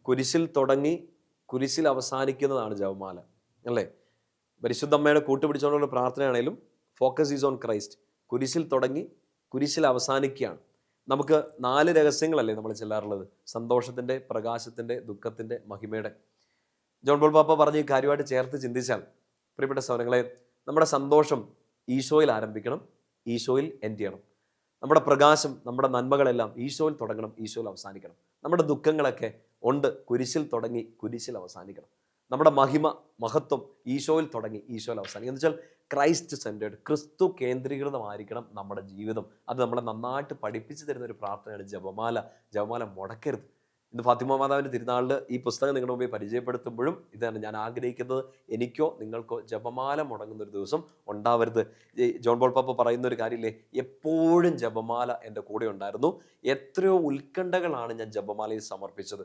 കുരിശിൽ തുടങ്ങി കുരിശിൽ അവസാനിക്കുന്നതാണ് ജപമാല, അല്ലേ? പരിശുദ്ധമ്മയുടെ കൂട്ടുപിടിച്ചുകൊണ്ടുള്ള പ്രാർത്ഥനയാണേലും ഫോക്കസ് ഈസ് ഓൺ ക്രൈസ്റ്റ്. കുരിശിൽ തുടങ്ങി കുരിശിൽ അവസാനിക്കുകയാണ്. നമുക്ക് 4 രഹസ്യങ്ങളല്ലേ നമ്മൾ ചെല്ലാറുള്ളത്: സന്തോഷത്തിൻ്റെ, പ്രകാശത്തിൻ്റെ, ദുഃഖത്തിൻ്റെ, മഹിമയുടെ. ജോൺ പോൾ പാപ്പ പറഞ്ഞ് ഈ കാര്യമായിട്ട് ചേർത്ത് ചിന്തിച്ചാൽ, പ്രിയപ്പെട്ട സഹോദരങ്ങളെ, നമ്മുടെ സന്തോഷം ഈശോയിൽ ആരംഭിക്കണം, ഈശോയിൽ എൻഡ് ചെയ്യണം. നമ്മുടെ പ്രകാശം, നമ്മുടെ നന്മകളെല്ലാം ഈശോയിൽ തുടങ്ങണം, ഈശോയിൽ അവസാനിക്കണം. നമ്മുടെ ദുഃഖങ്ങളൊക്കെ ഉണ്ട്, കുരിശിൽ തുടങ്ങി കുരിശിൽ അവസാനിക്കണം. നമ്മുടെ മഹത്വം ഈശോയിൽ തുടങ്ങി ഈശോയിൽ അവസാനിക്കണം. എന്ന് വെച്ചാൽ ക്രൈസ്റ്റ് സെൻറ്റേഡ്, ക്രിസ്തു കേന്ദ്രീകൃതമായിരിക്കണം നമ്മുടെ ജീവിതം. അത് നമ്മളെ നന്നായിട്ട് പഠിപ്പിച്ചു തരുന്ന ഒരു പ്രാർത്ഥനയാണ് ജപമാല. ജപമാല മുടക്കരുത്. ഇന്ന് ഫാത്തിമ മാതാവിൻ്റെ തിരുനാളിൽ ഈ പുസ്തകം നിങ്ങളുടെ മുമ്പിൽ പരിചയപ്പെടുത്തുമ്പോഴും ഇതാണ് ഞാൻ ആഗ്രഹിക്കുന്നത്: എനിക്കോ നിങ്ങൾക്കോ ജപമാല മുടങ്ങുന്ന ഒരു ദിവസം ഉണ്ടാവരുത്. ജോൺ പോൾ പാപ്പ പറയുന്ന ഒരു കാര്യമില്ലേ, എപ്പോഴും ജപമാല എൻ്റെ കൂടെ ഉണ്ടായിരുന്നു. എത്രയോ ഉത്കണ്ഠകളാണ് ഞാൻ ജപമാലയിൽ സമർപ്പിച്ചത്.